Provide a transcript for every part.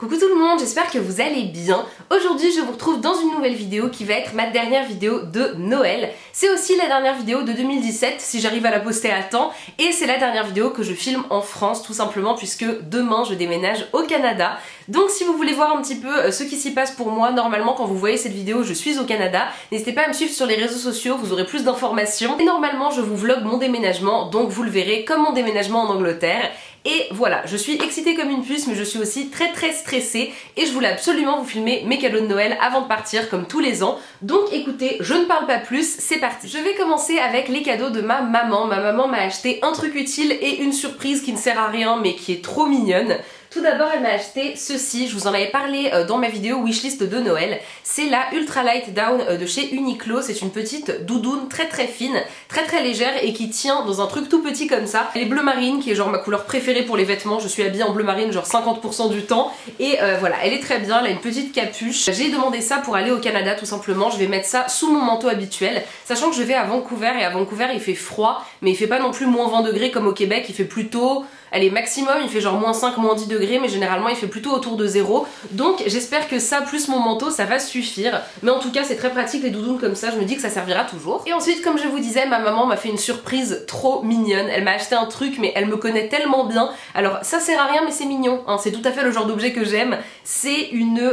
Coucou tout le monde, j'espère que vous allez bien. Aujourd'hui je vous retrouve dans une nouvelle vidéo qui va être ma dernière vidéo de Noël. C'est aussi la dernière vidéo de 2017 si j'arrive à la poster à temps, et c'est la dernière vidéo que je filme en France tout simplement puisque demain je déménage au Canada. Donc si vous voulez voir un petit peu ce qui s'y passe pour moi, normalement quand vous voyez cette vidéo je suis au Canada. N'hésitez pas à me suivre sur les réseaux sociaux, vous aurez plus d'informations. Et normalement je vous vlog mon déménagement, donc vous le verrez comme mon déménagement en Angleterre. Et voilà, je suis excitée comme une puce, mais je suis aussi très stressée et je voulais absolument vous filmer mes cadeaux de Noël avant de partir comme tous les ans. Donc écoutez, je ne parle pas plus, c'est parti. Je vais commencer avec les cadeaux de ma maman. Ma maman m'a acheté un truc utile et une surprise qui ne sert à rien mais qui est trop mignonne. Tout d'abord, elle m'a acheté ceci, je vous en avais parlé dans ma vidéo wishlist de Noël. C'est la Ultra Light Down de chez Uniqlo. C'est une petite doudoune très fine, très légère et qui tient dans un truc tout petit comme ça. Elle est bleu marine, qui est genre ma couleur préférée pour les vêtements. Je suis habillée en bleu marine genre 50% du temps. Et voilà, elle est très bien, elle a une petite capuche. J'ai demandé ça pour aller au Canada tout simplement. Je vais mettre ça sous mon manteau habituel, sachant que je vais à Vancouver et à Vancouver il fait froid, mais il fait pas non plus moins 20 degrés comme au Québec, il fait plutôt... Allez, maximum il fait genre moins 5, moins 10 degrés, mais généralement il fait plutôt autour de 0. Donc j'espère que ça plus mon manteau ça va suffire. Mais en tout cas c'est très pratique les doudounes comme ça, je me dis que ça servira toujours. Et ensuite comme je vous disais, ma maman m'a fait une surprise trop mignonne. Elle m'a acheté un truc mais elle me connaît tellement bien. Alors ça sert à rien mais c'est mignon, hein. C'est tout à fait le genre d'objet que j'aime. C'est une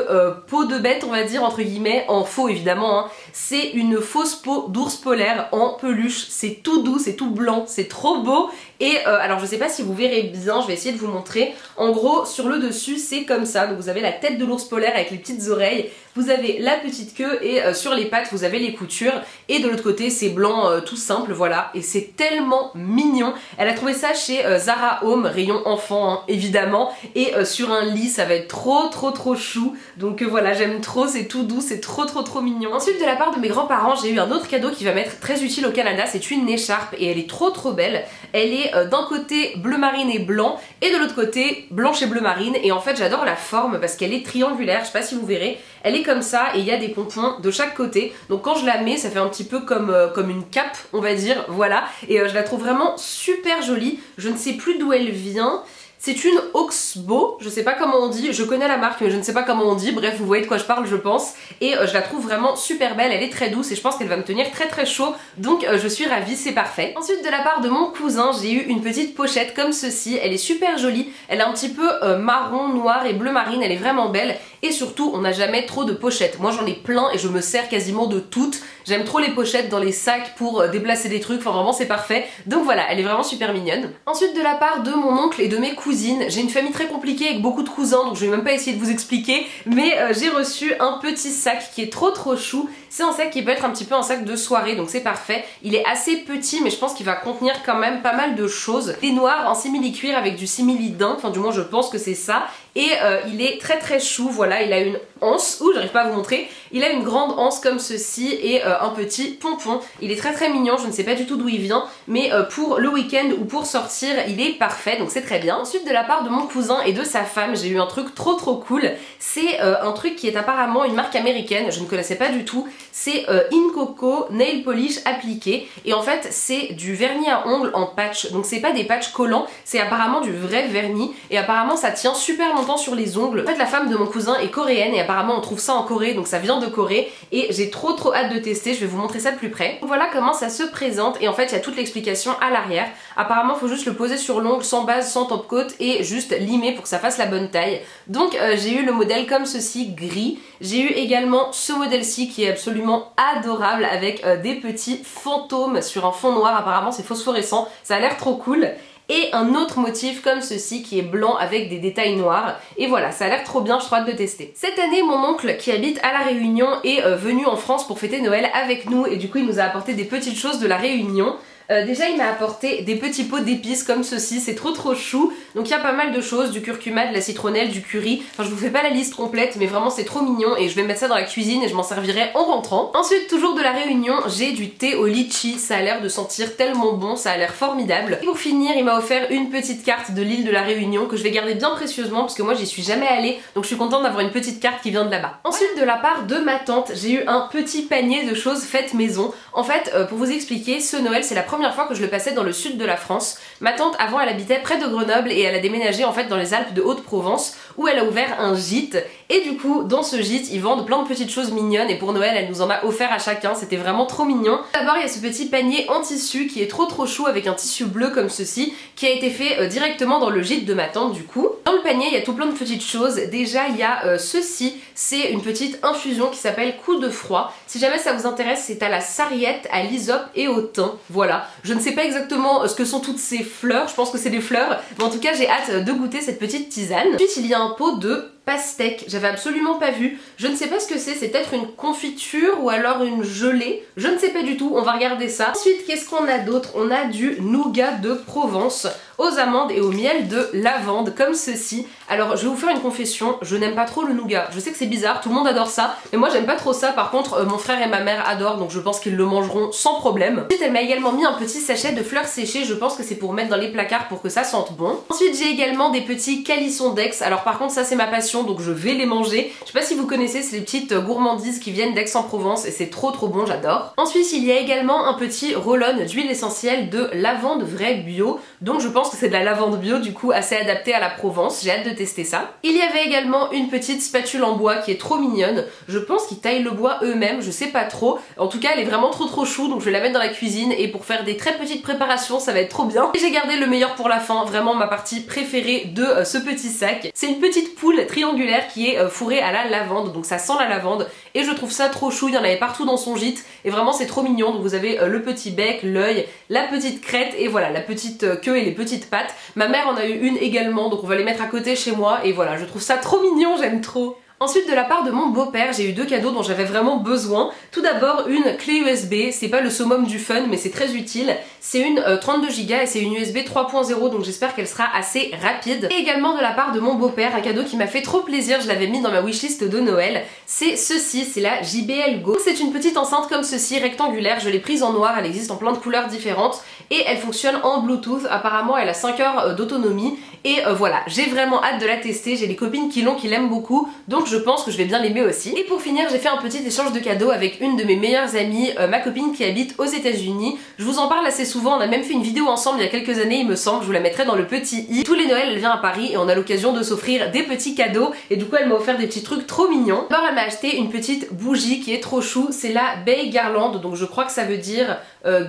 peau de bête on va dire entre guillemets, en faux évidemment, hein. C'est une fausse peau d'ours polaire en peluche. C'est tout doux, c'est tout blanc, c'est trop beau. Et alors je sais pas si vous verrez bien, je vais essayer de vous montrer. En gros sur le dessus c'est comme ça, donc vous avez la tête de l'ours polaire avec les petites oreilles, vous avez la petite queue et sur les pattes vous avez les coutures, et de l'autre côté c'est blanc tout simple, voilà, et c'est tellement mignon. Elle a trouvé ça chez Zara Home, rayon enfant hein, évidemment, et sur un lit ça va être trop chou, donc voilà, j'aime trop, c'est tout doux, c'est trop mignon. Ensuite de la part de mes grands-parents j'ai eu un autre cadeau qui va m'être très utile au Canada, c'est une écharpe et elle est trop belle. Elle est d'un côté bleu marine et blanc et de l'autre côté blanche et bleu marine, et en fait j'adore la forme parce qu'elle est triangulaire, je sais pas si vous verrez, elle est comme ça et il y a des pompons de chaque côté, donc quand je la mets ça fait un petit peu comme une cape on va dire, voilà, et je la trouve vraiment super jolie. Je ne sais plus d'où elle vient. C'est une Oxbow, je sais pas comment on dit, je connais la marque mais je ne sais pas comment on dit, bref vous voyez de quoi je parle je pense, et je la trouve vraiment super belle, elle est très douce et je pense qu'elle va me tenir très chaud, donc je suis ravie, c'est parfait. Ensuite de la part de mon cousin j'ai eu une petite pochette comme ceci, elle est super jolie, elle est un petit peu marron, noir et bleu marine, elle est vraiment belle, et surtout on n'a jamais trop de pochettes. Moi j'en ai plein et je me sers quasiment de toutes, j'aime trop les pochettes dans les sacs pour déplacer des trucs, enfin vraiment c'est parfait, donc voilà, elle est vraiment super mignonne. Ensuite de la part de mon oncle et de mes cousines, j'ai une famille très compliquée avec beaucoup de cousins donc je vais même pas essayer de vous expliquer, mais j'ai reçu un petit sac qui est trop chou. C'est un sac qui peut être un petit peu un sac de soirée donc c'est parfait. Il est assez petit mais je pense qu'il va contenir quand même pas mal de choses. Il est noir en simili-cuir avec du simili-daim, enfin du moins je pense que c'est ça, et il est très chou, voilà, il a une anse, j'arrive pas à vous montrer, il a une grande anse comme ceci et un petit pompon. Il est très mignon, je ne sais pas du tout d'où il vient, mais pour le week-end ou pour sortir il est parfait donc c'est très bien. Ensuite de la part de mon cousin et de sa femme j'ai eu un truc trop cool. C'est un truc qui est apparemment une marque américaine, je ne connaissais pas du tout. C'est Incoco Nail Polish appliqué, et en fait c'est du vernis à ongles en patch, donc c'est pas des patchs collants, c'est apparemment du vrai vernis et apparemment ça tient super longtemps sur les ongles. En fait la femme de mon cousin est coréenne et apparemment on trouve ça en Corée, donc ça vient de Corée, et j'ai trop hâte de tester, je vais vous montrer ça de plus près. Donc voilà comment ça se présente, et en fait il y a toute l'explication à l'arrière. Apparemment il faut juste le poser sur l'ongle sans base, sans top coat, et juste limer pour que ça fasse la bonne taille. Donc j'ai eu le modèle comme ceci, gris. J'ai eu également ce modèle-ci qui est absolument adorable avec des petits fantômes sur un fond noir, apparemment c'est phosphorescent, ça a l'air trop cool. Et un autre motif comme ceci qui est blanc avec des détails noirs, et voilà, ça a l'air trop bien, je suis hâte de tester. Cette année mon oncle qui habite à La Réunion est venu en France pour fêter Noël avec nous, et du coup il nous a apporté des petites choses de La Réunion. Déjà il m'a apporté des petits pots d'épices comme ceci, c'est trop chou. Donc il y a pas mal de choses, du curcuma, de la citronnelle, du curry. Enfin je vous fais pas la liste complète mais vraiment c'est trop mignon, et je vais mettre ça dans la cuisine et je m'en servirai en rentrant. Ensuite toujours de La Réunion, j'ai du thé au litchi, ça a l'air de sentir tellement bon, ça a l'air formidable. Et pour finir il m'a offert une petite carte de l'île de La Réunion que je vais garder bien précieusement parce que moi j'y suis jamais allée, donc je suis contente d'avoir une petite carte qui vient de là-bas. Ensuite de la part de ma tante, j'ai eu un petit panier de choses faites maison. En fait pour vous expliquer, ce Noël c'est la première fois que je le passais dans le sud de la France. Ma tante avant elle habitait près de Grenoble et elle a déménagé en fait dans les Alpes de Haute-Provence où elle a ouvert un gîte et du coup dans ce gîte ils vendent plein de petites choses mignonnes et pour Noël elle nous en a offert à chacun, c'était vraiment trop mignon. D'abord il y a ce petit panier en tissu qui est trop chou avec un tissu bleu comme ceci qui a été fait directement dans le gîte de ma tante du coup. Dans le panier il y a tout plein de petites choses, déjà il y a ceci, c'est une petite infusion qui s'appelle coup de froid. Si jamais ça vous intéresse, c'est à la sarriette, à l'hysope et au thym, voilà. Je ne sais pas exactement ce que sont toutes ces fleurs, je pense que c'est des fleurs, mais en tout cas j'ai hâte de goûter cette petite tisane. Ensuite il y a un pot de pastèque, j'avais absolument pas vu, je ne sais pas ce que c'est peut-être une confiture ou alors une gelée, je ne sais pas du tout, on va regarder ça. Ensuite qu'est-ce qu'on a d'autre? On a du nougat de Provence aux amandes et au miel de lavande comme ceci. Alors je vais vous faire une confession, je n'aime pas trop le nougat, je sais que c'est bizarre, tout le monde adore ça, mais moi j'aime pas trop ça. Par contre mon frère et ma mère adorent, donc je pense qu'ils le mangeront sans problème. Ensuite elle m'a également mis un petit sachet de fleurs séchées, je pense que c'est pour mettre dans les placards pour que ça sente bon. Ensuite j'ai également des petits calissons d'Aix, alors par contre ça c'est ma passion donc je vais les manger. Je sais pas si vous connaissez, c'est les petites gourmandises qui viennent d'Aix-en-Provence et c'est trop bon, j'adore. Ensuite il y a également un petit roll-on d'huile essentielle de lavande vraie bio, donc je pense que c'est de la lavande bio du coup assez adaptée à la Provence, j'ai hâte de tester ça. Il y avait également une petite spatule en bois qui est trop mignonne, je pense qu'ils taillent le bois eux-mêmes, je sais pas trop, en tout cas elle est vraiment trop chou donc je vais la mettre dans la cuisine et pour faire des très petites préparations ça va être trop bien. Et j'ai gardé le meilleur pour la fin, vraiment ma partie préférée de ce petit sac. C'est une petite poule triangulaire qui est fourrée à la lavande, donc ça sent la lavande et je trouve ça trop chou, il y en avait partout dans son gîte et vraiment c'est trop mignon. Donc vous avez le petit bec, l'œil, la petite crête et voilà la petite queue et les petites pattes. Ma mère en a eu une également donc on va les mettre à côté chez moi et voilà, je trouve ça trop mignon, j'aime trop. Ensuite de la part de mon beau-père, j'ai eu deux cadeaux dont j'avais vraiment besoin. Tout d'abord une clé USB, c'est pas le summum du fun mais c'est très utile. C'est une 32 Go et c'est une USB 3.0 donc j'espère qu'elle sera assez rapide. Et également de la part de mon beau-père, un cadeau qui m'a fait trop plaisir, je l'avais mis dans ma wishlist de Noël. C'est ceci, c'est la JBL Go. C'est une petite enceinte comme ceci, rectangulaire, je l'ai prise en noir, elle existe en plein de couleurs différentes et elle fonctionne en Bluetooth. Apparemment elle a 5 heures d'autonomie et voilà, j'ai vraiment hâte de la tester, j'ai des copines qui l'ont, qui l'aiment beaucoup, donc je pense que je vais bien l'aimer aussi. Et pour finir, j'ai fait un petit échange de cadeaux avec une de mes meilleures amies, ma copine qui habite aux États-Unis. Je vous en parle assez souvent, on a même fait une vidéo ensemble il y a quelques années il me semble, je vous la mettrai dans le petit i. Tous les Noëls elle vient à Paris et on a l'occasion de s'offrir des petits cadeaux et du coup elle m'a offert des petits trucs trop mignons. D'abord elle m'a acheté une petite bougie qui est trop chou, c'est la Bay Garland, donc je crois que ça veut dire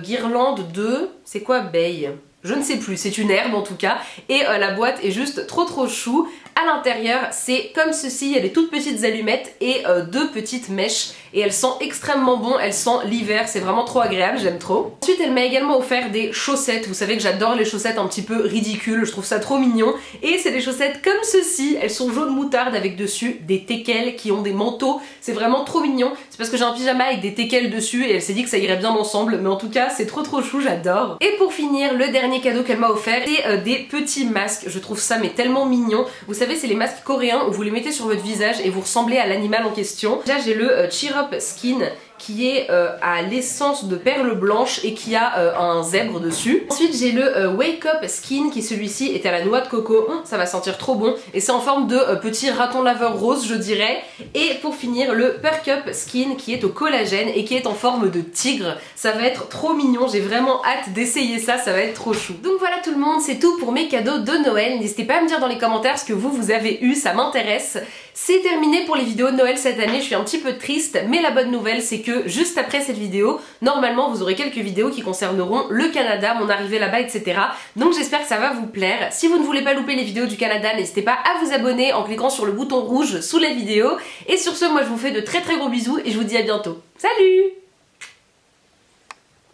guirlande de... c'est quoi Bay? Je ne sais plus, c'est une herbe en tout cas et la boîte est juste trop chou. À l'intérieur c'est comme ceci, il y a des toutes petites allumettes et deux petites mèches et elles sentent extrêmement bon, elles sentent l'hiver, c'est vraiment trop agréable, j'aime trop. Ensuite elle m'a également offert des chaussettes, vous savez que j'adore les chaussettes un petit peu ridicules, je trouve ça trop mignon et c'est des chaussettes comme ceci, elles sont jaune moutarde avec dessus des teckels qui ont des manteaux, c'est vraiment trop mignon. C'est parce que j'ai un pyjama avec des teckels dessus et elle s'est dit que ça irait bien ensemble mais en tout cas c'est trop chou, j'adore. Et pour finir le dernier cadeau qu'elle m'a offert c'est des petits masques, je trouve ça mais tellement mignon. Vous savez c'est les masques coréens où vous les mettez sur votre visage et vous ressemblez à l'animal en question. Déjà j'ai le Cheer Up Skin qui est à l'essence de perles blanches et qui a un zèbre dessus. Ensuite j'ai le Wake Up Skin qui celui-ci est à la noix de coco, ça va sentir trop bon et c'est en forme de petit raton laveur rose je dirais. Et pour finir le Perk Up Skin qui est au collagène et qui est en forme de tigre, ça va être trop mignon, j'ai vraiment hâte d'essayer ça, ça va être trop chou. Donc voilà tout le monde, c'est tout pour mes cadeaux de Noël, n'hésitez pas à me dire dans les commentaires ce que vous avez eu, ça m'intéresse. C'est terminé pour les vidéos de Noël cette année, je suis un petit peu triste mais la bonne nouvelle c'est que juste après cette vidéo, normalement vous aurez quelques vidéos qui concerneront le Canada, mon arrivée là-bas, etc. Donc j'espère que ça va vous plaire. Si vous ne voulez pas louper les vidéos du Canada, n'hésitez pas à vous abonner en cliquant sur le bouton rouge sous la vidéo. Et sur ce, moi je vous fais de très gros bisous et je vous dis à bientôt. Salut!